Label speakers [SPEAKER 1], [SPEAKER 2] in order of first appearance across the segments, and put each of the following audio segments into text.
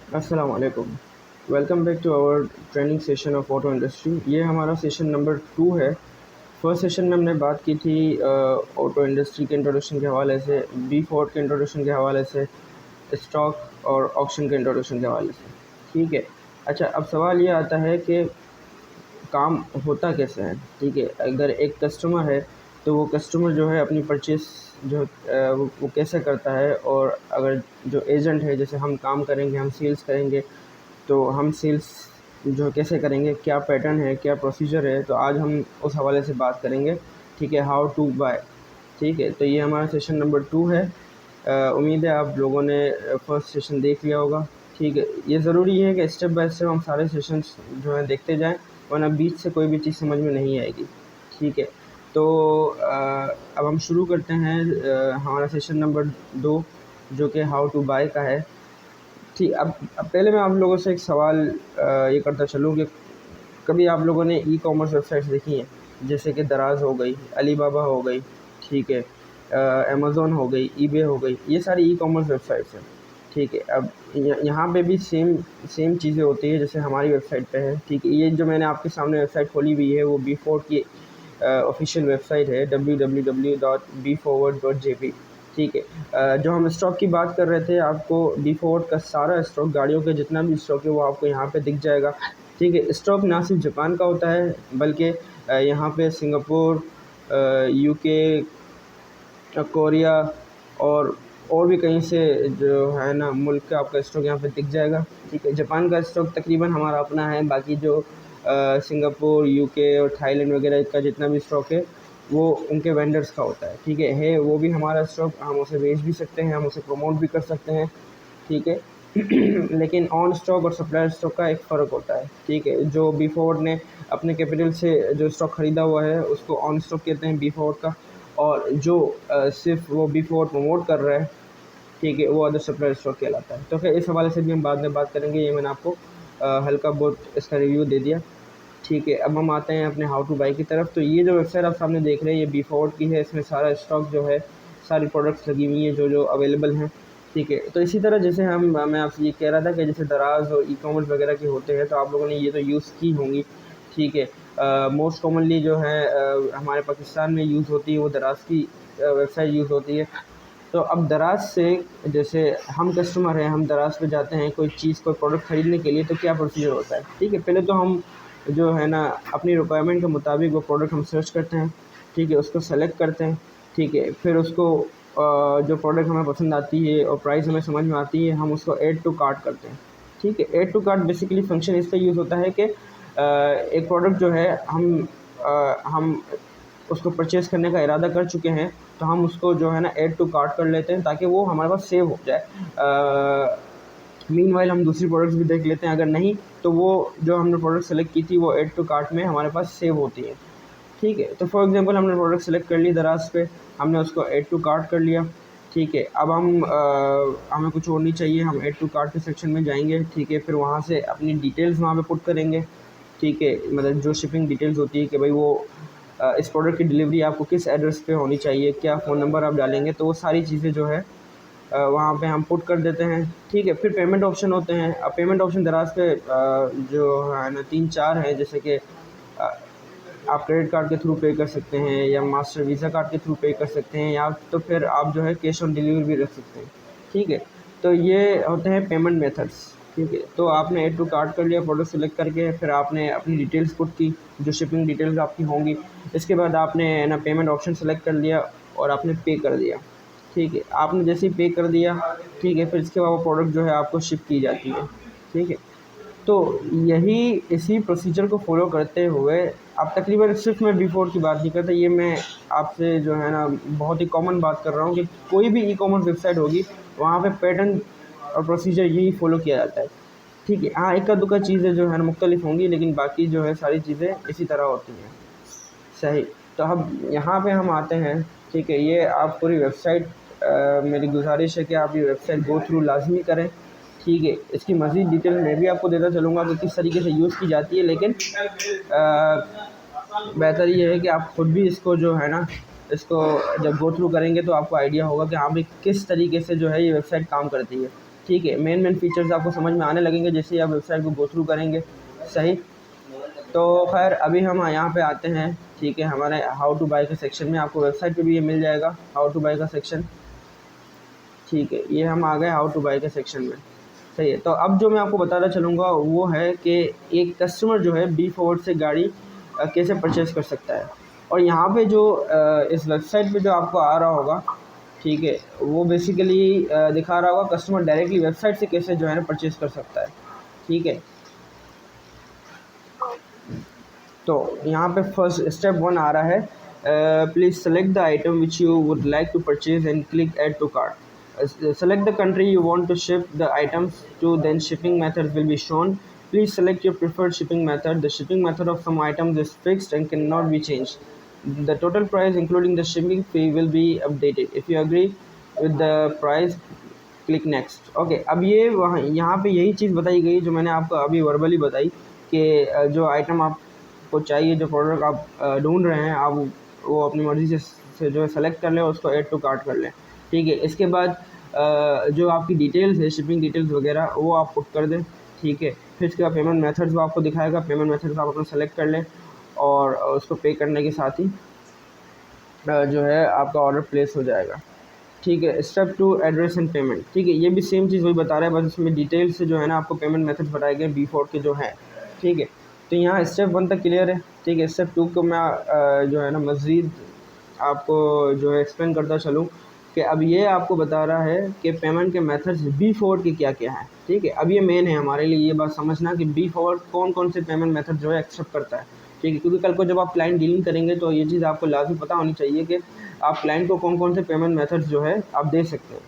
[SPEAKER 1] अस्सलाम वालेकुम। Welcome back to our training session of auto industry. ये हमारा सेशन नंबर 2 है। फर्स्ट सेशन में हमने बात की थी ऑटो इंडस्ट्री के इंट्रोडक्शन के हवाले से, बी फोर्ड के इंट्रोडक्शन के हवाले से, स्टॉक और ऑक्शन के इंट्रोडक्शन के हवाले से। ठीक है। अच्छा, अब सवाल ये आता है कि काम होता कैसे है। ठीक है, अगर एक कस्टमर है तो वो कस्टमर जो है अपनी परचेस जो वो कैसे करता है, और अगर जो एजेंट है, जैसे हम काम करेंगे, हम सेल्स करेंगे, तो हम सेल्स जो कैसे करेंगे, क्या पैटर्न है, क्या प्रोसीजर है, तो आज हम उस हवाले से बात करेंगे। ठीक है, हाउ टू बाय। ठीक है, तो ये हमारा सेशन नंबर 2 है। उम्मीद है आप लोगों ने फर्स्ट सेशन देख लिया होगा। ठीक है, ये ज़रूरी है कि स्टेप बाय स्टेप हम सारे सेशंस जो हैं देखते जाएं, वरना बीच से कोई भी चीज़ समझ में नहीं आएगी। ठीक है, तो अब हम शुरू करते हैं हमारा सेशन नंबर 2, जो कि हाउ टू बाय का है। ठीक, अब पहले मैं आप लोगों से एक सवाल ये करता चलूँ कि कभी आप लोगों ने ई कॉमर्स वेबसाइट्स देखी हैं, जैसे कि दराज हो गई, अलीबाबा हो गई, ठीक है, अमेज़न हो गई, ईबे हो गई, ये सारी ई कॉमर्स वेबसाइट्स हैं। ठीक है, अब यहाँ पे भी सेम सेम चीज़ें होती है जैसे हमारी वेबसाइट पे है। ठीक है, ये जो मैंने आपके सामने वेबसाइट खोली हुई है वो बी फोर्ड की ऑफिशियल वेबसाइट है, www.bforward.jp। ठीक है, जो हम स्टॉक की बात कर रहे थे, आपको बी फोर्ड का सारा स्टॉक, गाड़ियों का जितना भी स्टॉक है वो आपको यहाँ पे दिख जाएगा। ठीक है, स्टॉक ना सिर्फ जापान का होता है, बल्कि यहाँ पे सिंगापुर, यूके, कोरिया और भी कहीं से जो है ना मुल्क का आपका स्टॉक यहाँ पे दिख जाएगा। ठीक है, जापान का स्टॉक तकरीबन हमारा अपना है, बाकी जो सिंगापुर, यूके और थाईलैंड वगैरह का जितना भी स्टॉक है वो उनके वेंडर्स का होता है। ठीक है वो भी हमारा स्टॉक, हम उसे बेच भी सकते हैं, हम उसे प्रमोट भी कर सकते हैं। ठीक है। लेकिन ऑन स्टॉक और सप्लायर स्टॉक का एक फ़र्क होता है। ठीक है, जो बी फोर्ड ने अपने कैपिटल से जो स्टॉक ख़रीदा हुआ है उसको ऑन स्टॉक कहते हैं बी फोर्ड का, और जो सिर्फ वो बी फोर्ड प्रमोट कर रहा है, ठीक है, वो अदर सप्लायर स्टॉक कहलाता है। तो फिर इस हवाले से भी हम बाद में बात करेंगे। ये मैंने आपको हल्का बहुत इसका रिव्यू दे दिया। ठीक है, अब हम आते हैं अपने हाउ टू बाई की तरफ। तो ये जो वेबसाइट आप सामने देख रहे हैं ये बी फोर्ड की है, इसमें सारा स्टॉक जो है, सारी प्रोडक्ट्स लगी हुई हैं जो जो अवेलेबल हैं। ठीक है, तो इसी तरह जैसे मैं आपसे ये कह रहा था कि जैसे दराज और ई कॉमर्स वगैरह के होते हैं, तो आप लोगों ने ये तो यूज़ की होंगी। ठीक है, मोस्ट कॉमनली जो है हमारे पाकिस्तान में यूज़ होती है वो दराज की वेबसाइट यूज़ होती है। तो अब दराज से, जैसे हम कस्टमर हैं, हम दराज पे जाते हैं कोई चीज़, कोई प्रोडक्ट ख़रीदने के लिए, तो क्या प्रोसीजर होता है। ठीक है, पहले तो हम जो है ना अपनी रिक्वायरमेंट के मुताबिक वो प्रोडक्ट हम सर्च करते हैं। ठीक है, उसको सेलेक्ट करते हैं। ठीक है, फिर उसको जो प्रोडक्ट हमें पसंद आती है और प्राइस हमें समझ में आती है, हम उसको ऐड टू कार्ट करते हैं। ठीक है, add to cart basically function इसका यूज़ होता है कि एक प्रोडक्ट जो है हम उसको परचेज़ करने का इरादा कर चुके हैं, तो हम उसको जो है ना ऐड टू कार्ट कर लेते हैं ताकि वो हमारे पास सेव हो जाए। मीनवाइल हम दूसरी प्रोडक्ट्स भी देख लेते हैं, अगर नहीं तो वो जो हमने प्रोडक्ट सेलेक्ट की थी वो ऐड टू कार्ट में हमारे पास सेव होती है। ठीक है, तो फॉर एग्जांपल हमने प्रोडक्ट सेलेक्ट कर ली दराज पे, हमने उसको ऐड टू कार्ट कर लिया। ठीक है, अब हमें कुछ और नहीं चाहिए, हम ऐड टू कार्ट के सेक्शन में जाएंगे। ठीक है, फिर वहाँ से अपनी डिटेल्स वहाँ पे पुट करेंगे। ठीक है, मतलब जो शिपिंग डिटेल्स होती है कि भाई वो इस प्रोडक्ट की डिलीवरी आपको किस एड्रेस पे होनी चाहिए, क्या फ़ोन नंबर आप डालेंगे, तो वो सारी चीज़ें जो है वहाँ पे हम पुट कर देते हैं। ठीक है, फिर पेमेंट ऑप्शन होते हैं। अब पेमेंट ऑप्शन दराज पे जो है ना 3-4 हैं, जैसे कि आप क्रेडिट कार्ड के थ्रू पे कर सकते हैं, या मास्टर वीज़ा कार्ड के थ्रू पे कर सकते हैं, या तो फिर आप जो है कैश ऑन डिलीवरी भी रख सकते हैं। ठीक है, तो ये होते हैं पेमेंट मेथड्स। ठीक है, तो आपने ऐड टू कार्ट कर लिया प्रोडक्ट सेलेक्ट करके, फिर आपने अपनी डिटेल्स पुट की, जो शिपिंग डिटेल्स आपकी होंगी। इसके बाद आपने ना पेमेंट ऑप्शन सेलेक्ट कर लिया और आपने पे कर दिया। ठीक है, आपने जैसे ही पे कर दिया, ठीक है, फिर इसके बाद वो प्रोडक्ट जो है आपको शिप की जाती है। ठीक है, तो यही इसी प्रोसीजर को फॉलो करते हुए, अब तकरीबन सिर्फ मैं बिफोर की बात नहीं करता, ये मैं आपसे जो है ना बहुत ही कॉमन बात कर रहा हूँ कि कोई भी ई कॉमर्स वेबसाइट होगी वहाँ पे पैटर्न और प्रोसीजर यही फॉलो किया जाता है। ठीक है, हाँ, इक्का दुक्का चीज़ें जो है ना मुख्तलिफ होंगी, लेकिन बाकी जो है सारी चीज़ें इसी तरह होती हैं। सही, तो अब यहाँ पे हम आते हैं। ठीक है, ये आप पूरी वेबसाइट, मेरी गुजारिश है कि आप ये वेबसाइट गो थ्रू लाजमी करें। ठीक है, इसकी मज़ीद डिटेल मैं भी आपको देता चलूँगा कि किस तरीके से यूज़ की जाती है, लेकिन बेहतर ये है कि आप ख़ुद भी इसको जो है ना, इसको जब गो थ्रू करेंगे तो आपको आइडिया होगा कि हाँ भाई किस तरीके से जो है ये वेबसाइट काम करती है। ठीक है, मेन फीचर्स आपको समझ में आने लगेंगे जैसे ही आप वेबसाइट को गो थ्रू करेंगे। सही, तो खैर अभी हम यहाँ पे आते हैं, ठीक है, हमारे हाउ टू बाय के सेक्शन में। आपको वेबसाइट पे भी ये मिल जाएगा हाउ टू बाय का सेक्शन। ठीक है, ये हम आ गए हाउ टू बाय के सेक्शन में। सही है, तो अब जो मैं आपको बताना चलूँगा वो है कि एक कस्टमर जो है बी फॉरवर्ड से गाड़ी कैसे परचेज़ कर सकता है। और यहाँ पे जो इस वेबसाइट पे जो आपको आ रहा होगा, ठीक है, वो बेसिकली दिखा रहा होगा कस्टमर डायरेक्टली वेबसाइट से कैसे जो है ना परचेज़ कर सकता है। ठीक है, तो यहाँ पे फर्स्ट स्टेप 1 आ रहा है, please select the item which you would like to purchase and click add to cart. Select the country you want to ship the items to, then shipping methods will be shown. Please select your preferred shipping method. The shipping method of some items is fixed and cannot be changed. The total price including the shipping fee will be updated. If you agree with the price, click next. Okay, अब ये वहाँ यहाँ पे यही चीज़ बताई गई जो मैंने आपको अभी वर्बली बताई कि जो आइटम आपको चाहिए, जो प्रोडक्ट आप ढूंढ रहे हैं, आप वो अपनी मर्ज़ी से जो है सेलेक्ट कर लें और उसको ऐड टू कार्ट कर लें। ठीक है, इसके बाद जो आपकी डिटेल्स है, शिपिंग डिटेल्स वगैरह, वो आप पुट कर दें। ठीक है, फिर इसके बाद पेमेंट मेथड्स वो आपको दिखाएगा, पेमेंट मेथड्स आप अपना सेलेक्ट कर लें और उसको पे करने के साथ ही जो है आपका ऑर्डर प्लेस हो जाएगा। ठीक है, स्टेप 2 एड्रेस एंड पेमेंट। ठीक है, ये भी सेम चीज़ वही बता रहा है, बस इसमें डिटेल से जो है ना आपको पेमेंट मेथड बताए गए बी फॉर के जो हैं। ठीक है, तो यहाँ स्टेप 1 तक क्लियर है। ठीक है, स्टेप 2 को मैं जो है ना मज़ीद आपको जो है एक्सप्लेन करता चलूँ कि अब ये आपको बता रहा है कि पेमेंट के मेथड्स बी फॉरवर्ड के क्या क्या हैं। ठीक है, अब ये मेन है हमारे लिए ये बात समझना कि बी फॉरवर्ड कौन कौन से पेमेंट मेथड जो है एक्सेप्ट करता है। ठीक है, क्योंकि कल को जब आप क्लाइंट डीलिंग करेंगे तो ये चीज़ आपको लाजमी पता होनी चाहिए कि आप क्लाइंट को कौन कौन से पेमेंट मेथड्स जो है आप दे सकते हैं।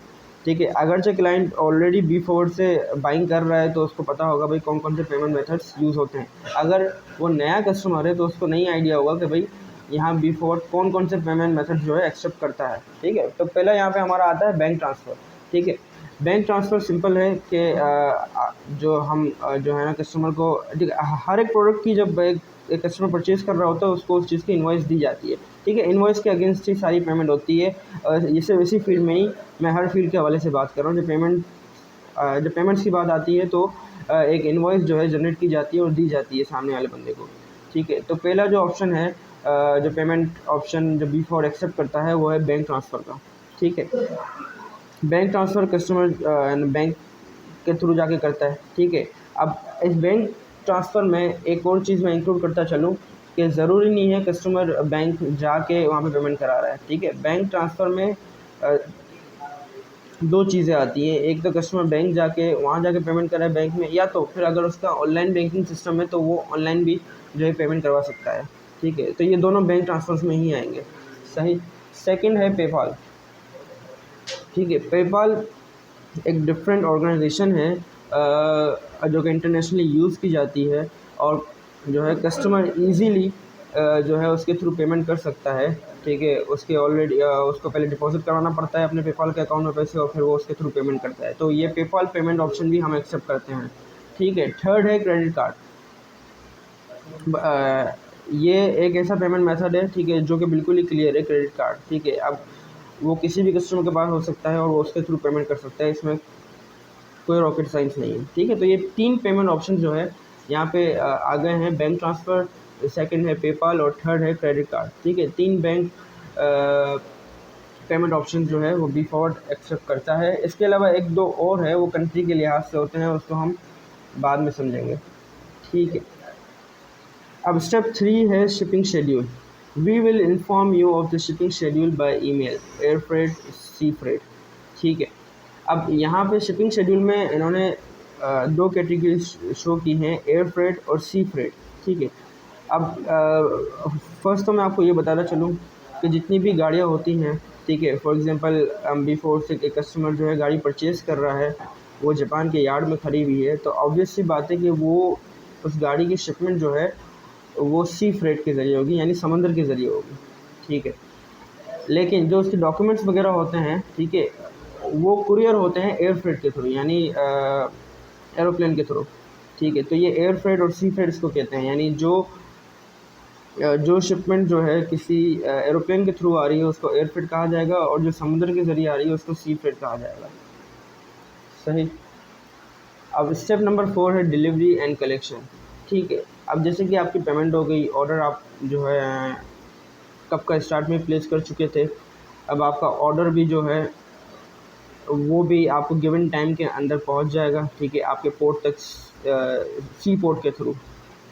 [SPEAKER 1] ठीक है, अगरचे क्लाइंट ऑलरेडी बी फॉरवर्ड से बाइंग कर रहा है तो उसको पता होगा भाई कौन कौन से पेमेंट मेथड्स यूज़ होते हैं। अगर वो नया कस्टमर है तो उसको नहीं आइडिया होगा कि भाई यहाँ बी फॉरवर्ड कौन कौन से पेमेंट मेथड जो है एक्सेप्ट करता है। ठीक है, तो पहला यहाँ पे हमारा आता है बैंक ट्रांसफ़र। ठीक है, बैंक ट्रांसफ़र सिंपल है कि जो हम जो है ना कस्टमर को, ठीक है, हर एक प्रोडक्ट की जब एक कस्टमर परचेज़ कर रहा होता है उसको उस चीज़ की इन्वॉइस दी जाती है। ठीक है, इन्वॉइस के अगेंस्ट ही सारी पेमेंट होती है। जैसे इसी फील्ड में ही मैं हर फील्ड के हवाले से बात कर रहा हूँ। जब पेमेंट्स की बात आती है तो एक इन्वॉइस जो है जनरेट की जाती है और दी जाती है सामने वाले बंदे को। ठीक है, तो पहला जो ऑप्शन है जो पेमेंट ऑप्शन जो बी फॉर एक्सेप्ट करता है वो है बैंक ट्रांसफ़र का। ठीक है, बैंक ट्रांसफ़र कस्टमर बैंक के थ्रू जाके करता है। ठीक है, अब इस बैंक ट्रांसफ़र में एक और चीज़ मैं इंक्लूड करता चलूँ कि ज़रूरी नहीं है कस्टमर बैंक जाके वहाँ पे पेमेंट करा रहा है। ठीक है, बैंक ट्रांसफ़र में दो चीज़ें आती हैं, एक तो कस्टमर बैंक जाके वहाँ जाके पेमेंट कराए बैंक में, या तो फिर अगर उसका ऑनलाइन बैंकिंग सिस्टम है तो वो ऑनलाइन भी जो है पेमेंट करवा सकता है। ठीक है, तो ये दोनों बैंक ट्रांसफ़र्स में ही आएंगे। सही। सेकंड है पेपाल। ठीक है, पेपाल एक डिफरेंट ऑर्गेनाइजेशन है जो कि इंटरनेशनली यूज़ की जाती है और जो है कस्टमर इजीली जो है उसके थ्रू पेमेंट कर सकता है। ठीक है, उसके ऑलरेडी उसको पहले डिपॉजिट करवाना पड़ता है अपने पेपाल के अकाउंट में पैसे और फिर वो उसके थ्रू पेमेंट करता है। तो ये पेपाल पेमेंट ऑप्शन भी हम एक्सेप्ट करते हैं। ठीक है, थर्ड है क्रेडिट कार्ड। ये एक ऐसा पेमेंट मेथड है, ठीक है, जो कि बिल्कुल ही क्लियर है, क्रेडिट कार्ड। ठीक है, अब वो किसी भी कस्टमर के पास हो सकता है और वो उसके थ्रू पेमेंट कर सकता है, इसमें कोई रॉकेट साइंस नहीं है। ठीक है, तो ये 3 पेमेंट ऑप्शन जो है यहाँ पे आ गए हैं, बैंक ट्रांसफ़र, सेकंड है पेपाल और थर्ड है क्रेडिट कार्ड। ठीक है, 3 बैंक पेमेंट ऑप्शन जो है वो बी फॉरवर्ड एक्सेप्ट करता है। इसके अलावा 1-2 और है, वो कंट्री के लिहाज से होते हैं, उसको हम बाद में समझेंगे। ठीक है, अब स्टेप 3 है shipping schedule. We will inform you of the shipping schedule by email, air freight, sea freight. ठीक है, अब यहाँ पे शिपिंग शेड्यूल में इन्होंने 2 कैटेगरी शो की हैं, एयर फ्रेट और सी फ्रेट। ठीक है, अब फर्स्ट तो मैं आपको ये बताना चलूँ कि जितनी भी गाड़ियाँ होती हैं, ठीक है, फॉर एग्ज़ाम्पल बिफोर से एक कस्टमर जो है गाड़ी परचेज़ कर रहा है, वो जापान के यार्ड में खड़ी हुई है, तो ऑब्वियस सी बात है कि वो उस गाड़ी की शिपमेंट जो है वो सी फ्रेट के ज़रिए होगी, यानी समंदर के ज़रिए होगी। ठीक है, लेकिन जो उसके डॉक्यूमेंट्स वगैरह होते हैं, ठीक है, वो कुरियर होते हैं एयर फ्रेट के थ्रू, यानी एरोप्लेन के थ्रू। ठीक है, तो ये एयर फ्रेट और सी फ्रेट इसको कहते हैं, यानी जो शिपमेंट जो है किसी एरोप्लेन के थ्रू आ रही है उसको एयर फ्रेट कहा जाएगा और जो समुद्र के ज़रिए आ रही है उसको सी फ्रेट कहा जाएगा। सही। अब स्टेप नंबर 4 है डिलीवरी एंड कलेक्शन। ठीक है, अब जैसे कि आपकी पेमेंट हो गई, ऑर्डर आप जो है कब का स्टार्ट में प्लेस कर चुके थे, अब आपका ऑर्डर भी जो है वो भी आपको गिवन टाइम के अंदर पहुंच जाएगा। ठीक है, आपके पोर्ट तक, सी पोर्ट के थ्रू।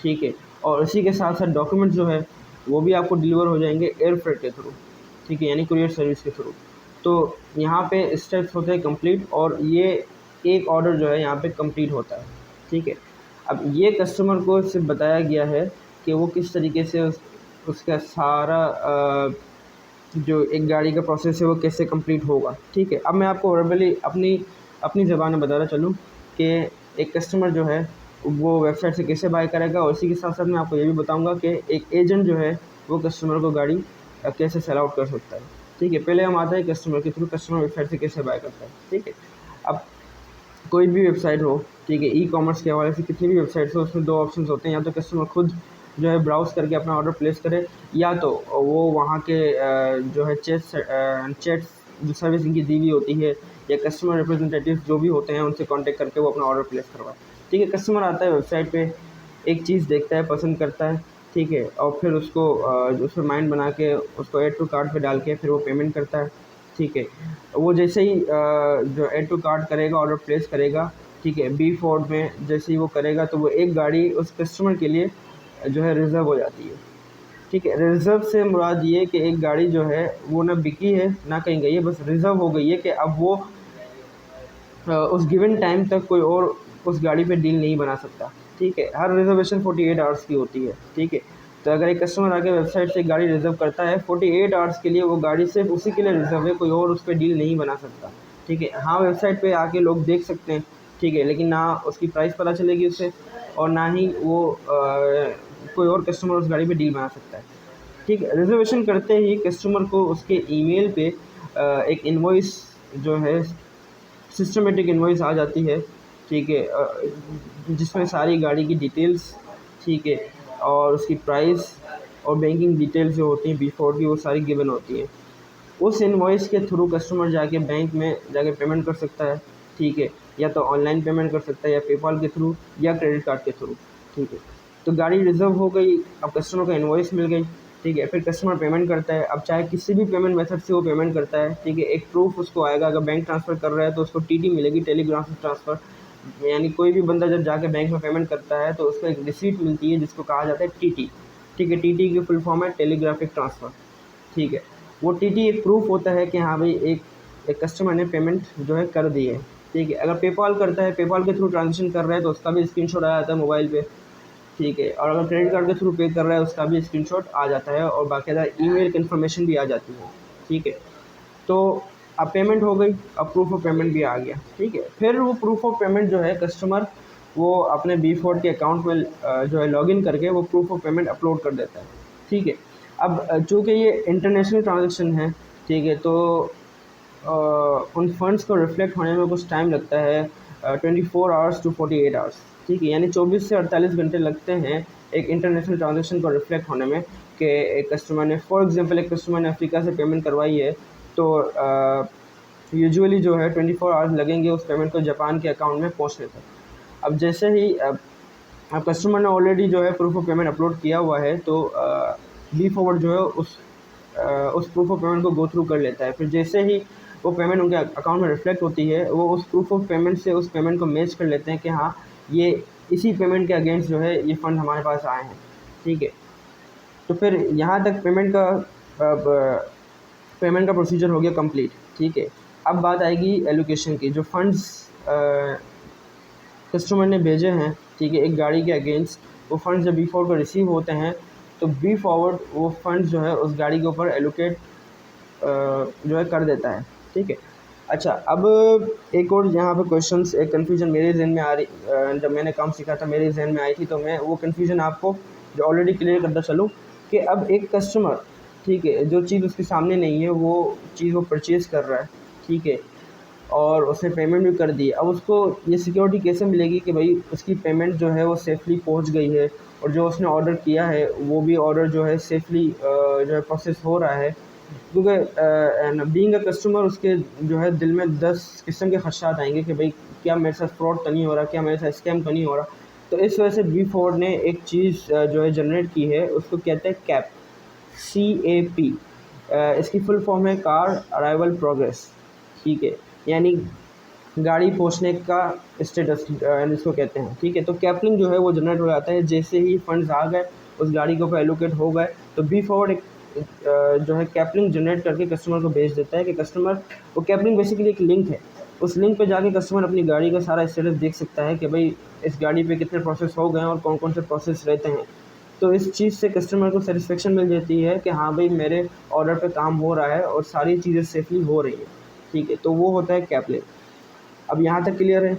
[SPEAKER 1] ठीक है, और इसी के साथ साथ डॉक्यूमेंट जो है वो भी आपको डिलीवर हो जाएंगे एयर फ्रेट के थ्रू। ठीक है, यानी कुरियर सर्विस के थ्रू। तो यहाँ पे स्टेप्स होते हैं कंप्लीट, और ये एक ऑर्डर जो है यहाँ पे कंप्लीट होता है। ठीक है, अब ये कस्टमर को सिर्फ बताया गया है कि वो किस तरीके से उसका सारा जो एक गाड़ी का प्रोसेस है वो कैसे कंप्लीट होगा। ठीक है, अब मैं आपको वर्बली अपनी अपनी ज़बान में बताना चलूँ कि एक कस्टमर जो है वो वेबसाइट से कैसे बाय करेगा, और इसी के साथ साथ मैं आपको ये भी बताऊंगा कि एक एजेंट जो है वो कस्टमर को गाड़ी कैसे सेल आउट कर सकता है। ठीक है, पहले हम आते हैं कस्टमर के थ्रू, कस्टमर वेबसाइट से कैसे बाय करता है। ठीक है, अब कोई भी वेबसाइट हो, ठीक है, ई कॉमर्स के हवाले से कितनी भी वेबसाइट्स हो, उसमें दो ऑप्शन होते हैं, या तो कस्टमर खुद जो है ब्राउज़ करके अपना ऑर्डर प्लेस करे, या तो वो वहाँ के जो है चैट जो सर्विस इनकी दी हुई होती है, या कस्टमर रिप्रेजेंटेटिव जो भी होते हैं उनसे कांटेक्ट करके वो अपना ऑर्डर प्लेस करवाए। ठीक है, कस्टमर आता है वेबसाइट पे, एक चीज़ देखता है, पसंद करता है। ठीक है, और फिर उसको उस पर माइंड बना के उसको ऐड टू कार्ट पे डाल के फिर वो पेमेंट करता है। ठीक है, वो जैसे ही जो ऐड टू कार्ट करेगा, ऑर्डर प्लेस करेगा, ठीक है, बी फोर्ड में जैसे ही वो करेगा तो वो एक गाड़ी उस कस्टमर के लिए जो है रिज़र्व हो जाती है। ठीक है, रिज़र्व से मुराद ये कि एक गाड़ी जो है वो ना बिकी है ना कहीं गई है, बस रिज़र्व हो गई है कि अब वो उस गिवन टाइम तक कोई और उस गाड़ी पे डील नहीं बना सकता। ठीक है, हर रिजर्वेशन 48 आवर्स की होती है। ठीक है, तो अगर एक कस्टमर आके वेबसाइट से गाड़ी रिज़र्व करता है 48 आवर्स के लिए, वो गाड़ी सिर्फ उसी के लिए रिज़र्व है, कोई और उस पर डील नहीं बना सकता। ठीक है, हाँ, वेबसाइट पे आके लोग देख सकते हैं। ठीक है, लेकिन ना उसकी प्राइस पता चलेगी उससे, और ना ही वो कोई और कस्टमर उस गाड़ी पे डील बना सकता है। ठीक है, रिजर्वेशन करते ही कस्टमर को उसके ईमेल पे एक इनवॉइस जो है, सिस्टमेटिक इनवॉइस आ जाती है। ठीक है, जिसमें सारी गाड़ी की डिटेल्स, ठीक है, और उसकी प्राइस और बैंकिंग डिटेल्स जो होती हैं बिफोर की, वो सारी गिवन होती हैं। उस इनवॉइस के थ्रू कस्टमर जाके बैंक में जाके पेमेंट कर सकता है। ठीक है, या तो ऑनलाइन पेमेंट कर सकता है, या पेपाल के थ्रू, या क्रेडिट कार्ड के थ्रू। ठीक है, तो गाड़ी रिज़र्व हो गई, अब कस्टमर को इनवॉइस मिल गई। ठीक है, फिर कस्टमर पेमेंट करता है, अब चाहे किसी भी पेमेंट मेथड से वो पेमेंट करता है। ठीक है, एक प्रूफ उसको आएगा, अगर बैंक ट्रांसफ़र कर रहा है तो उसको टीटी मिलेगी, टेलीग्राफ ट्रांसफ़र, यानी कोई भी बंदा जब जाके बैंक में पेमेंट करता है तो उसको एक रिसीट मिलती है जिसको कहा जाता है टीटी। ठीक है, टीटी की फुल फॉर्म है टेलीग्राफिक ट्रांसफ़र। ठीक है, वो टीटी एक प्रूफ होता है कि हाँ भाई एक कस्टमर ने पेमेंट जो है कर दी है। ठीक है, अगर पेपाल करता है, पेपाल के थ्रू ट्रांजेक्शन कर रहा है तो उसका भी स्क्रीनशॉट आ जाता है मोबाइल पे। ठीक है, और अगर क्रेडिट कार्ड के थ्रू पे कर रहा है उसका भी स्क्रीनशॉट आ जाता है, और बाकायदा ईमेल कन्फर्मेशन भी आ जाती है। ठीक है, तो अब पेमेंट हो गई, अब प्रूफ ऑफ पेमेंट भी आ गया। ठीक है, फिर वो प्रूफ ऑफ पेमेंट जो है कस्टमर वो अपने बी फोर्ड के अकाउंट में जो है लॉगिन करके वो प्रूफ ऑफ पेमेंट अपलोड कर देता है। ठीक है, अब चूँकि ये इंटरनेशनल ट्रांजेक्शन है, ठीक है, तो उन फंड्स को रिफ्लेक्ट होने में कुछ टाइम लगता है, 24 आवर्स टू 48 आवर्स। ठीक है, यानी 24 से 48 घंटे लगते हैं एक इंटरनेशनल ट्रांजेक्शन को रिफ्लेक्ट होने में, कि एक कस्टमर ने, फॉर एग्जांपल, एक कस्टमर ने अफ्रीका से पेमेंट करवाई है, तो यूजुअली जो है 24 आवर्स लगेंगे उस पेमेंट को जापान के अकाउंट में पहुंचने तक। अब जैसे ही अब कस्टमर ने ऑलरेडी जो है प्रूफ ऑफ पेमेंट अपलोड किया हुआ है, तो बी फॉरवर्ड जो है उस प्रूफ ऑफ पेमेंट को गो थ्रू कर लेता है। फिर जैसे ही वो पेमेंट उनके अकाउंट में रिफ्लेक्ट होती है, वो उस प्रूफ ऑफ पेमेंट से उस पेमेंट को मैच कर लेते हैं कि हाँ, ये इसी पेमेंट के अगेंस्ट जो है ये फ़ंड हमारे पास आए हैं। ठीक है, तो फिर यहाँ तक पेमेंट का प्रोसीजर हो गया कंप्लीट। ठीक है, अब बात आएगी एलोकेशन की। जो फंड्स कस्टमर ने भेजे हैं, ठीक है, एक गाड़ी के अगेंस्ट, वो फंड्स जब बी फॉरवर्ड को रिसीव होते हैं तो बी फॉरवर्ड वो फंड्स जो है उस गाड़ी के ऊपर एलोकेट जो है कर देता है। ठीक है, अच्छा, अब एक और यहाँ पे क्वेश्चंस, एक कन्फ्यूजन मेरे जहन में आ रही, जब मैंने काम सीखा था मेरे जहन में आई थी, तो मैं वो कन्फ्यूजन आपको जो ऑलरेडी क्लियर करता चलूँ कि अब एक कस्टमर, ठीक है, जो चीज़ उसके सामने नहीं है वो चीज़ वो परचेज़ कर रहा है। ठीक है, और उसने पेमेंट भी कर दी, अब उसको ये सिक्योरिटी कैसे मिलेगी कि भाई उसकी पेमेंट जो है वो सेफ़ली पहुंच गई है, और जो उसने ऑर्डर किया है वो भी ऑर्डर जो है सेफ़ली जो है प्रोसेस हो रहा है, क्योंकि बीइंग अ कस्टमर उसके जो है दिल में 10 किस्म के खदशात आएंगे कि भाई क्या मेरे साथ फ्रॉड तो नहीं हो रहा, क्या मेरे साथ स्कैम तो नहीं हो रहा। तो इस वजह से B4 ने एक चीज़ जो है जनरेट की है, उसको कहते हैं कैप, CAP। इसकी फुल फॉर्म है कार अराइवल प्रोग्रेस, ठीक है, यानी गाड़ी पहुंचने का स्टेटस इसको कहते हैं, ठीक है। तो कैपलिंग जो है वो जनरेट हो जाता है जैसे ही फंड्स आ गए, उस गाड़ी के ऊपर एलोकेट हो गए, तो B4 एक जो है कैपलिंग जनरेट करके कस्टमर को भेज देता है कि कस्टमर, वो कैपलिंग बेसिकली एक लिंक है, उस लिंक पे जाके कस्टमर अपनी गाड़ी का सारा स्टेटस देख सकता है कि भाई इस गाड़ी पे कितने प्रोसेस हो गए हैं और कौन कौन से प्रोसेस रहते हैं। तो इस चीज़ से कस्टमर को सेटिस्फेक्शन मिल जाती है कि हाँ भाई मेरे ऑर्डर पे काम हो रहा है और सारी चीज़ें सेफली हो रही है, ठीक है। तो वो होता है कैपलिंग। अब यहाँ तक क्लियर है,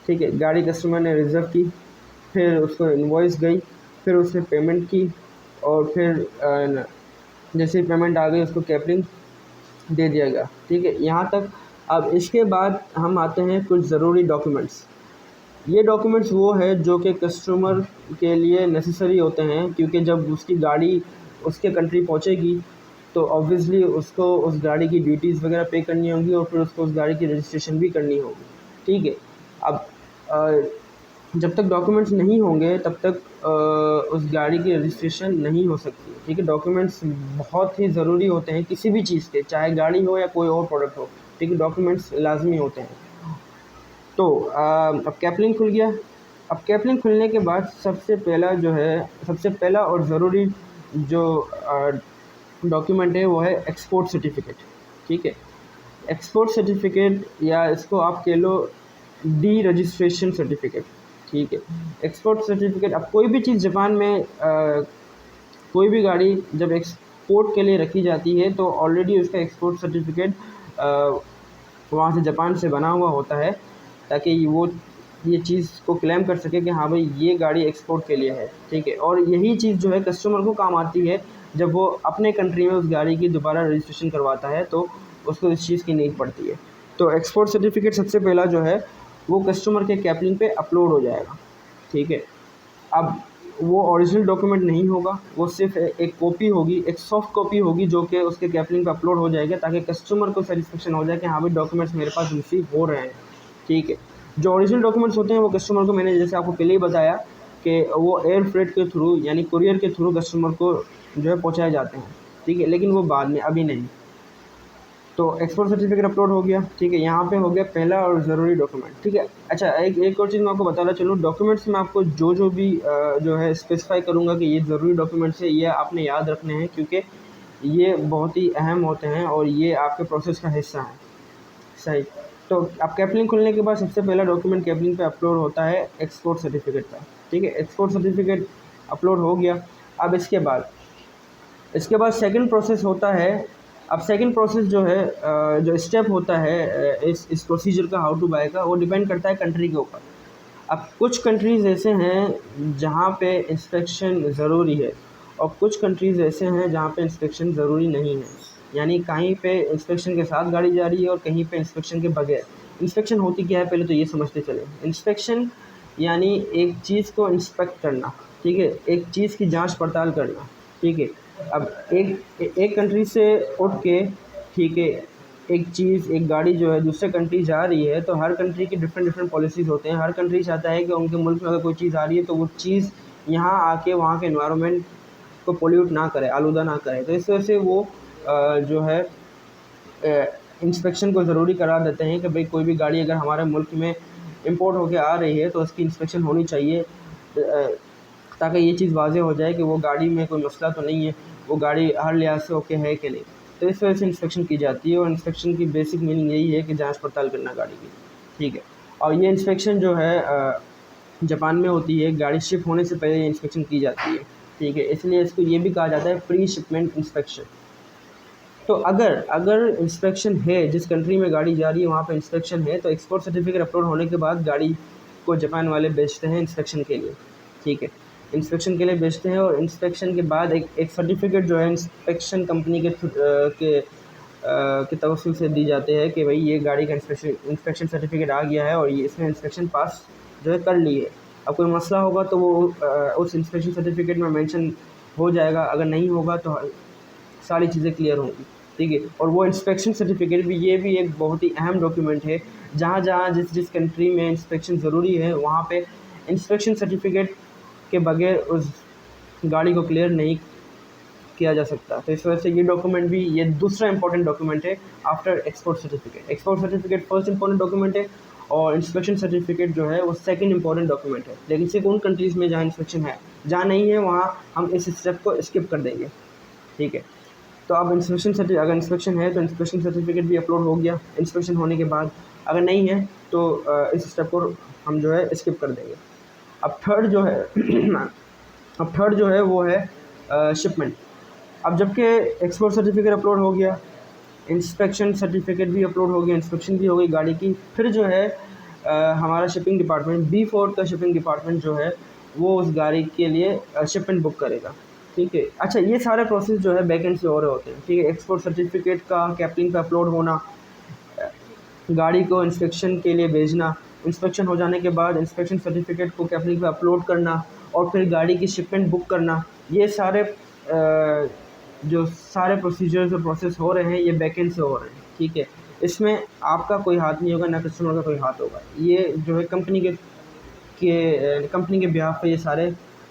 [SPEAKER 1] ठीक है। गाड़ी कस्टमर ने रिज़र्व की, फिर उसको इनवॉइस गई, फिर उसने पेमेंट की, और फिर जैसे ही पेमेंट आ गई उसको कैपलिंग दे दिया गया, ठीक है, यहाँ तक। अब इसके बाद हम आते हैं कुछ ज़रूरी डॉक्यूमेंट्स। ये डॉक्यूमेंट्स वो है जो कि कस्टमर के लिए नेसेसरी होते हैं, क्योंकि जब उसकी गाड़ी उसके कंट्री पहुंचेगी तो ऑब्वियसली उसको उस गाड़ी की ड्यूटीज़ वगैरह पे करनी होंगी और फिर उसको उस गाड़ी की रजिस्ट्रेशन भी करनी होगी, ठीक है। अब जब तक डॉक्यूमेंट्स नहीं होंगे तब तक उस गाड़ी की रजिस्ट्रेशन नहीं हो सकती, ठीक है। डॉक्यूमेंट्स बहुत ही ज़रूरी होते हैं किसी भी चीज़ के, चाहे गाड़ी हो या कोई और प्रोडक्ट हो, ठीक है, डॉक्यूमेंट्स लाजमी होते हैं। तो अब कैपलिंग खुल गया। अब कैपलिंग खुलने के बाद सबसे पहला जो है, सबसे पहला और ज़रूरी जो डॉक्यूमेंट है वो है एक्सपोर्ट सर्टिफिकेट, ठीक है। एक्सपोर्ट सर्टिफिकेट, या इसको आप कह लो डी रजिस्ट्रेशन सर्टिफिकेट, ठीक है। एक्सपोर्ट सर्टिफिकेट, अब कोई भी चीज़ जापान में कोई भी गाड़ी जब एक्सपोर्ट के लिए रखी जाती है तो ऑलरेडी उसका एक्सपोर्ट सर्टिफिकेट वहाँ से जापान से बना हुआ होता है, ताकि वो ये चीज़ को क्लेम कर सके कि हाँ भाई ये गाड़ी एक्सपोर्ट के लिए है, ठीक है। और यही चीज़ जो है कस्टमर को काम आती है जब वो अपने कंट्री में उस गाड़ी की दोबारा रजिस्ट्रेशन करवाता है, तो उसको इस चीज़ की नीड पड़ती है। तो एक्सपोर्ट सर्टिफिकेट सबसे पहला जो है वो कस्टमर के कैपलिंग पे अपलोड हो जाएगा, ठीक है। अब वो ओरिजिनल डॉक्यूमेंट नहीं होगा, वो सिर्फ एक कॉपी होगी, एक सॉफ्ट कॉपी होगी जो कि उसके कैपलिंग पे अपलोड हो जाएगा, ताकि कस्टमर को सेटिस्फेक्शन हो जाए कि हाँ भाई डॉक्यूमेंट्स मेरे पास रिसीव हो रहे हैं, ठीक है। जो ओरिजिनल डॉक्यूमेंट्स होते हैं वो कस्टमर को, मैंने जैसे आपको पहले ही बताया कि वो एयर फ्रेट के थ्रू यानी कुरियर के थ्रू कस्टमर को जो है पहुँचाए जाते हैं, ठीक है, लेकिन वो बाद में, अभी नहीं। तो एक्सपोर्ट सर्टिफिकेट अपलोड हो गया, ठीक है। यहाँ पे हो गया पहला और ज़रूरी डॉक्यूमेंट, ठीक है। अच्छा, एक और चीज़ मैं आपको बताना चलूँ, डॉक्यूमेंट्स में आपको जो भी जो है स्पेसिफाई करूँगा कि ये ज़रूरी डॉक्यूमेंट्स है, ये आपने याद रखने हैं, क्योंकि ये बहुत ही अहम होते हैं और ये आपके प्रोसेस का हिस्सा है, सही। तो अब कैपलिंग खुलने के बाद सबसे पहला डॉक्यूमेंट कैपलिंग पे अपलोड होता है एक्सपोर्ट सर्टिफिकेट का, ठीक है। एक्सपोर्ट सर्टिफिकेट अपलोड हो गया। अब इसके बाद सेकंड प्रोसेस होता है। अब सेकंड प्रोसेस जो है जो स्टेप होता है इस प्रोसीजर का, हाउ टू बाय का, वो डिपेंड करता है कंट्री के ऊपर। अब कुछ कंट्रीज़ ऐसे हैं जहाँ पे इंस्पेक्शन ज़रूरी है, और कुछ कंट्रीज़ ऐसे हैं जहाँ पे इंस्पेक्शन ज़रूरी नहीं है, यानी कहीं पे इंस्पेक्शन के साथ गाड़ी जा रही है और कहीं पे इंस्पेक्शन के बगैर। इंस्पेक्शन होती क्या है पहले तो ये समझते चले। इंस्पेक्शन यानी एक चीज़ को इंस्पेक्ट करना, ठीक है, एक चीज़ की जांच पड़ताल करना, ठीक है। अब एक कंट्री से उठ के, ठीक है, एक गाड़ी जो है दूसरे कंट्री जा रही है, तो हर कंट्री की डिफरेंट पॉलिसीज़ होते हैं। हर कंट्री चाहता है कि उनके मुल्क में अगर कोई चीज़ आ रही है तो वो चीज़ यहाँ आके वहाँ के एनवायरनमेंट को पोल्यूट ना करे, आलूदा ना करे। तो इस वजह से वो जो है इंस्पेक्शन को ज़रूरी करार देते हैं कि भाई कोई भी गाड़ी अगर हमारे मुल्क में इंपोर्ट होकर आ रही है तो उसकी इंस्पेक्शन होनी चाहिए, ताकि ये चीज़ वाज़ेह हो जाए कि वो गाड़ी में कोई मसला तो नहीं है, वो गाड़ी हर लिहाज से ओके है कि नहीं। तो इस वजह से इंस्पेक्शन की जाती है, और इंस्पेक्शन की बेसिक मीनिंग यही है कि जांच पड़ताल करना गाड़ी की, ठीक है। और ये इंस्पेक्शन जो है जापान में होती है, गाड़ी शिप होने से पहले ये इंस्पेक्शन की जाती है, ठीक है। इसलिए इसको ये भी कहा जाता है प्री शिपमेंट इंस्पेक्शन। तो अगर इंस्पेक्शन है, जिस कंट्री में गाड़ी जा रही है वहाँ पे इंस्पेक्शन है, तो एक्सपोर्ट सर्टिफिकेट अपलोड होने के बाद गाड़ी को जापान वाले भेजते हैं इंस्पेक्शन के लिए, ठीक है। इंस्पेक्शन के लिए भेजते हैं, और इंस्पेक्शन के बाद एक सर्टिफिकेट जो है इंस्पेक्शन कंपनी के तवस्सुल से दी जाते हैं कि भाई ये गाड़ी का इंस्पेक्शन सर्टिफिकेट आ गया है और ये इसमें इंस्पेक्शन पास जो है कर ली है। अब कोई मसला होगा तो वो उस इंस्पेक्शन सर्टिफिकेट में मेंशन हो जाएगा, अगर नहीं होगा तो सारी चीज़ें क्लियर होंगी। ठीक है। और वो इंस्पेक्शन सर्टिफिकेट भी, ये भी एक बहुत ही अहम डॉक्यूमेंट है। जहाँ जहाँ जिस जिस कंट्री में इंस्पेक्शन ज़रूरी है वहाँ पे इंस्पेक्शन सर्टिफिकेट के बगैर उस गाड़ी को क्लियर नहीं किया जा सकता। तो इस वजह से ये डॉक्यूमेंट भी, ये दूसरा इंपॉर्टेंट डॉक्यूमेंट है after export certificate. Export certificate first important document है और इंस्पेक्शन सर्टिफिकेट जो है वो सेकंड इंपॉर्टेंट डॉक्यूमेंट है। लेकिन सिर्फ उन कंट्रीज़ में जहाँ इंस्पेक्शन है, जहाँ नहीं है वहाँ हम इस स्टेप को स्किप कर देंगे, ठीक है। तो अब इंस्पेक्शन सर्टिफिकेट, अगर इंस्पेक्शन है तो इंस्पेक्शन सर्टिफिकेट भी अपलोड हो गया इंस्पेक्शन होने के बाद। अगर नहीं है तो इस स्टेप को हम जो है स्किप कर देंगे। अब थर्ड जो है वो है शिपमेंट। अब जबकि एक्सपोर्ट सर्टिफिकेट अपलोड हो गया, इंस्पेक्शन सर्टिफिकेट भी अपलोड हो गया, इंस्पेक्शन भी हो गई गाड़ी की, फिर जो है हमारा शिपिंग डिपार्टमेंट, B4 का शिपिंग डिपार्टमेंट जो है वो उस गाड़ी के लिए शिपमेंट बुक करेगा, ठीक है। अच्छा, ये सारे प्रोसेस जो है बैक एंड से हो रहे होते हैं, ठीक है। एक्सपोर्ट सर्टिफिकेट का कैपलिंग पे अपलोड होना, गाड़ी को इंस्पेक्शन के लिए भेजना, इंस्पेक्शन हो जाने के बाद इंस्पेक्शन सर्टिफिकेट को कैपलिंग पे अपलोड करना और फिर गाड़ी की शिपमेंट बुक करना, ये सारे जो सारे प्रोसीजर्स और प्रोसेस हो रहे हैं ये बैकएंड से हो रहे हैं, ठीक है। इसमें आपका कोई हाथ नहीं होगा, ना कस्टमर का कोई हाथ होगा। ये जो है कंपनी के बिहाफ पे ये सारे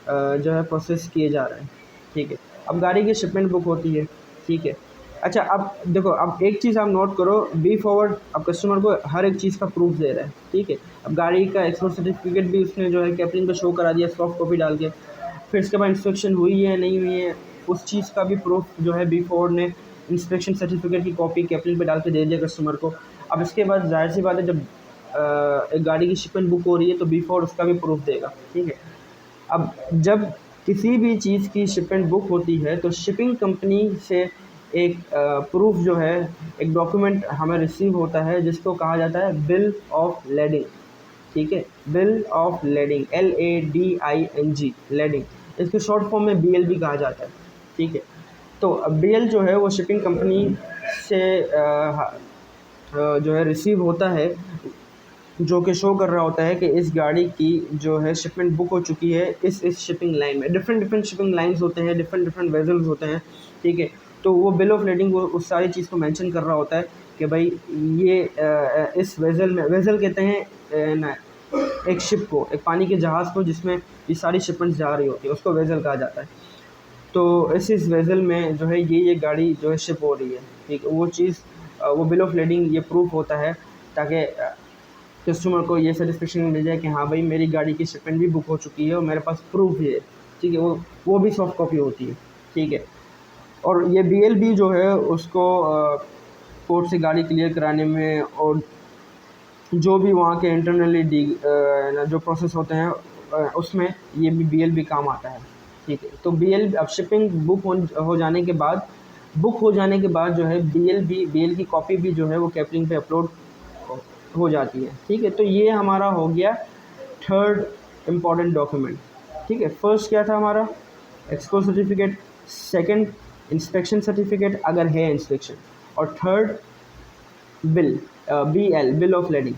[SPEAKER 1] जो है प्रोसेस किए जा रहे हैं, ठीक है। अब गाड़ी की शिपमेंट बुक होती है, ठीक है। अच्छा, अब देखो, अब एक चीज़ आप नोट करो, बी फॉरवर्ड अब कस्टमर को हर एक चीज़ का प्रूफ दे रहा है, ठीक है। अब गाड़ी का एक्सपोर्ट सर्टिफिकेट भी उसने जो है कैपलिंग पे शो करा दिया सॉफ्ट कॉपी डाल के, फिर इसके बाद इंस्पेक्शन हुई है नहीं हुई है उस चीज़ का भी प्रूफ जो है बी फॉरवर्ड ने इंस्पेक्शन सर्टिफिकेट की कॉपी कैपलिंग पे डाल के दे दिया कस्टमर को। अब इसके बाद जाहिर सी बात है, जब एक गाड़ी की शिपमेंट बुक हो रही है तो बी फॉरवर्ड उसका भी प्रूफ देगा, ठीक है। अब जब किसी भी चीज़ की शिपमेंट बुक होती है तो शिपिंग कंपनी से एक प्रूफ जो है, एक डॉक्यूमेंट हमें रिसीव होता है जिसको कहा जाता है बिल ऑफ लेडिंग, ठीक है। Bill of lading, LADING, lading, इसको शॉर्ट फॉर्म में BL भी कहा जाता है, ठीक है। तो BL जो है वो शिपिंग कंपनी से जो है रिसीव होता है, जो कि शो कर रहा होता है कि इस गाड़ी की जो है शिपमेंट बुक हो चुकी है इस शिपिंग लाइन में। डिफरेंट शिपिंग लाइंस होते हैं, डिफरेंट वेजल्स होते हैं, ठीक है। तो वो बिल ऑफ लेडिंग वो उस सारी चीज़ को मेंशन कर रहा होता है कि भाई ये इस वेजल में, वेजल कहते हैं एक शिप को, एक पानी के जहाज़ को जिसमें ये सारी शिपमेंट्स जा रही होती है, उसको वेजल कहा जाता है। तो इस वेजल में जो है ये गाड़ी जो है शिप हो रही है, ठीक है। वो चीज़, वो बिल ऑफ लेडिंग ये प्रूफ होता है ताकि कस्टमर को ये सेटिस्फेक्शन मिल जाए कि हाँ भाई मेरी गाड़ी की शिपमेंट भी बुक हो चुकी है और मेरे पास प्रूफ भी है, ठीक है। वो भी सॉफ्ट कॉपी होती है, ठीक है। और ये BL भी जो है उसको कोर्ट से गाड़ी क्लियर कराने में और जो भी वहाँ के इंटरनली जो प्रोसेस होते हैं उसमें ये भी BL भी काम आता है, ठीक है। तो BL, अब शिपिंग बुक हो जाने के बाद जो है BL की कॉपी भी जो है वो कैपलिंग पे अपलोड हो जाती है, ठीक है। तो ये हमारा हो गया थर्ड इम्पॉर्टेंट डॉक्यूमेंट, ठीक है। फर्स्ट क्या था हमारा, export certificate, second inspection certificate अगर है इंस्पेक्शन, और थर्ड बिल ऑफ लेडिंग,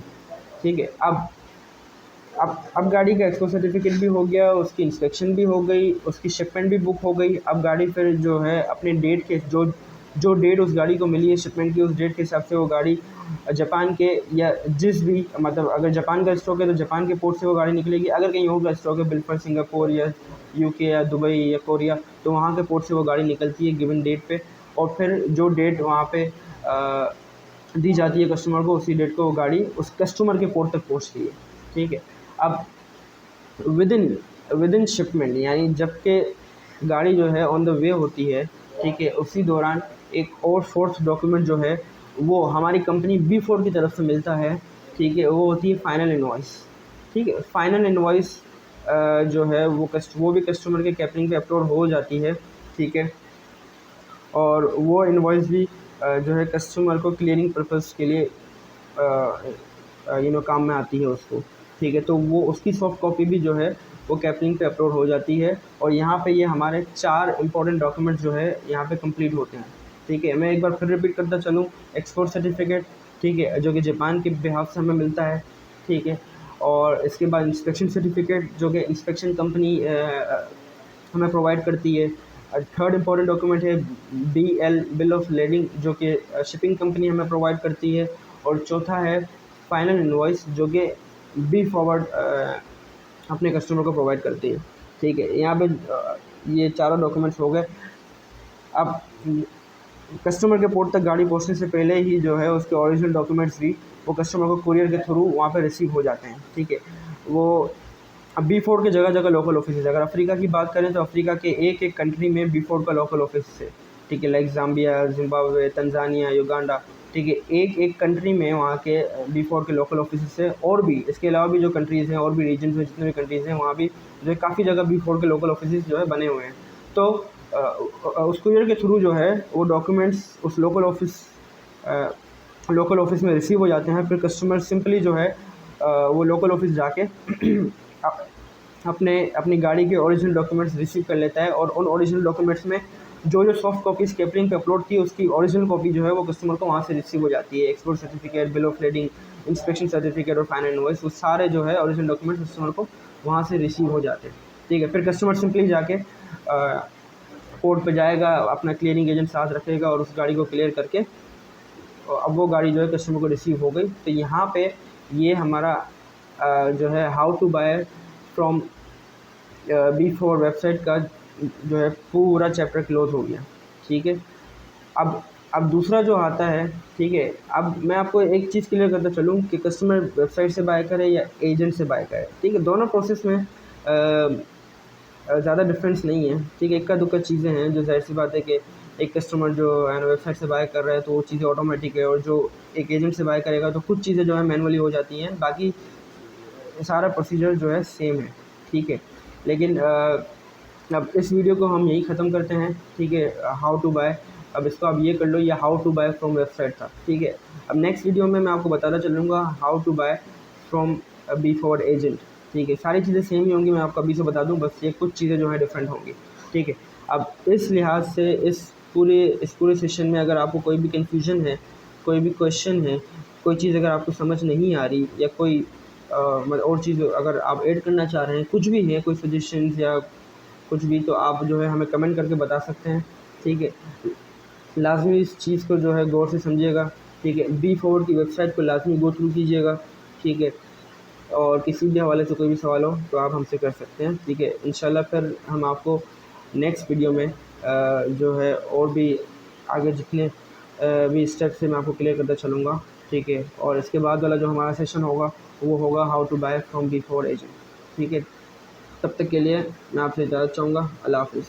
[SPEAKER 1] ठीक है। अब गाड़ी का एक्सपोर्ट सर्टिफिकेट भी हो गया, उसकी इंस्पेक्शन भी हो गई, उसकी शिपमेंट भी बुक हो गई। अब गाड़ी फिर जो है अपने डेट के जो डेट उस गाड़ी को मिली है शिपमेंट की, उस डेट के हिसाब से वो गाड़ी जापान के या जिस भी, मतलब अगर जापान का स्टॉक है तो जापान के पोर्ट से वो गाड़ी निकलेगी। अगर कहीं और का स्टॉक है, बिल्कुल सिंगापुर या UK या दुबई या कोरिया, तो वहाँ के पोर्ट से वो गाड़ी निकलती है गिवन डेट पे, और फिर जो डेट वहाँ पे दी जाती है कस्टमर को, उसी डेट को वो गाड़ी उस कस्टमर के पोर्ट तक पहुँचती है, ठीक है। अब विद इन शिपमेंट, यानी जबकि गाड़ी जो है ऑन द वे होती है, ठीक है, उसी दौरान एक और फोर्थ डॉक्यूमेंट जो है वो हमारी कंपनी B4 की तरफ से मिलता है, ठीक है। वो होती है फाइनल इनवॉइस, ठीक है। फाइनल इनवॉइस जो है वो भी कस्टमर के कैपलिंग पे अपलोड हो जाती है, ठीक है। और वो इनवॉइस भी जो है कस्टमर को क्लियरिंग पर्पस के लिए काम में आती है उसको, ठीक है। तो वो उसकी सॉफ्ट कॉपी भी जो है वो कैपलिंग पे अपलोड हो जाती है। और यहाँ पे ये हमारे 4 इंपॉर्टेंट डॉक्यूमेंट्स जो है यहाँ पे कंप्लीट होते हैं, ठीक है। मैं एक बार फिर रिपीट करता चलूँ, एक्सपोर्ट सर्टिफिकेट, ठीक है, जो कि जापान के बिहाफ से हमें मिलता है, ठीक है। और इसके बाद इंस्पेक्शन सर्टिफिकेट जो कि इंस्पेक्शन कंपनी हमें प्रोवाइड करती है। थर्ड इंपॉर्टेंट डॉक्यूमेंट है BL बिल ऑफ लेडिंग, जो कि शिपिंग कंपनी हमें प्रोवाइड करती है। और चौथा है फाइनल इनवॉइस, जो कि बी फॉरवर्ड अपने कस्टमर को प्रोवाइड करती है। ठीक है, यहाँ पे ये चारों डॉक्यूमेंट्स हो गए। अब कस्टमर के पोर्ट तक गाड़ी पहुँचने से पहले ही जो है उसके ओरिजिनल डॉक्यूमेंट्स भी वो कस्टमर को कुरियर के थ्रू वहाँ पे रिसीव हो जाते हैं। ठीक है, वो अब B4 की जगह जगह लोकल ऑफिस है। अगर अफ्रीका की बात करें तो अफ्रीका के एक एक कंट्री में B4 का लोकल ऑफिस है। ठीक है, like Zambia, Zimbabwe, Tanzania, Uganda. ठीक है, एक एक कंट्री में वहाँ के B4 के लोकल ऑफिस है। और भी इसके अलावा भी जो कंट्रीज़ हैं और भी रीजन में जितने भी कंट्रीज़ हैं वहाँ भी जो है काफ़ी जगह B4 के लोकल ऑफिस जो है बने हुए हैं। तो उस कुरियर के थ्रू जो है वो डॉक्यूमेंट्स उस लोकल ऑफिस में रिसीव हो जाते हैं। फिर कस्टमर सिंपली जो है वो लोकल ऑफिस जाके अपनी गाड़ी के ओरिजिनल डॉक्यूमेंट्स रिसीव कर लेता है। और उन ओरिजिनल डॉक्यूमेंट्स में जो जो सॉफ्ट कॉपीज़ केपलिंग पे अपलोड की उसकी ओरिजिनल कॉपी जो है वो कस्टमर को वहाँ से रिसीव हो जाती है। Export certificate, bill of lending, inspection certificate और फाइनल इनवॉइस, वो सारे जो है ओरिजिनल डॉक्यूमेंट्स कस्टमर को वहाँ से रिसीव हो जाते हैं। ठीक है, फिर कस्टमर सिंपली जाके पोर्ट पे जाएगा, अपना क्लियरिंग एजेंट साथ रखेगा और उस गाड़ी को क्लियर करके अब वो गाड़ी जो है कस्टमर को रिसीव हो गई। तो यहाँ पे ये हमारा जो है how to buy from B4 website का जो है पूरा चैप्टर क्लोज हो गया। ठीक है, अब दूसरा जो आता है, ठीक है, अब मैं आपको एक चीज़ क्लियर करता चलूँ कि कस्टमर वेबसाइट से बाय करे या एजेंट से बाय करे। ठीक है, दोनों प्रोसेस में ज़्यादा डिफरेंस नहीं है। ठीक है, इक्का दुक्का चीज़ें हैं जो ज़ाहिर सी बात है कि एक कस्टमर जो है ना वेबसाइट से बाय कर रहा है तो वो चीज़ें ऑटोमेटिक है, और जो एक एजेंट से बाय करेगा तो कुछ चीज़ें जो है मैनुअली हो जाती हैं, बाकी सारा प्रोसीजर जो है सेम है। ठीक है, लेकिन अब इस वीडियो को हम यही ख़त्म करते हैं। ठीक है, हाउ टू बाय, अब इसको आप ये कर लो, ये how to buy from website था। ठीक है, अब नेक्स्ट वीडियो में मैं आपको बताना चलूँगा how to buy from B4 agent. ठीक है, सारी चीज़ें सेम ही होंगी, मैं आपको अभी से बता दूँ, बस ये कुछ चीज़ें जो है डिफरेंट होंगी। ठीक है, अब इस लिहाज से इस पूरे सेशन में अगर आपको कोई भी कन्फ्यूजन है, कोई भी क्वेश्चन है, कोई चीज़ अगर आपको समझ नहीं आ रही, या कोई मतलब और चीज़ अगर आप ऐड करना चाह रहे हैं, कुछ भी है, कोई सजेशंस या कुछ भी, तो आप जो है हमें कमेंट करके बता सकते हैं। ठीक है, लाजमी इस चीज़ को जो है गौर से समझिएगा। ठीक है, B4 की वेबसाइट को लाजमी गो थ्रू कीजिएगा। ठीक है, और किसी भी हवाले से कोई भी सवाल हो तो आप हमसे कर सकते हैं। ठीक है, इंशाल्लाह फिर हम आपको नेक्स्ट वीडियो में जो है और भी आगे जितने भी स्टेप्स हैं मैं आपको क्लियर करता चलूँगा। ठीक है, और इसके बाद वाला जो हमारा सेशन होगा वो होगा how to buy from B4 agent. ठीक है, तब तक के लिए मैं आपसे इजाज़त चाहूँगा। अल्लाह हाफ़िज़।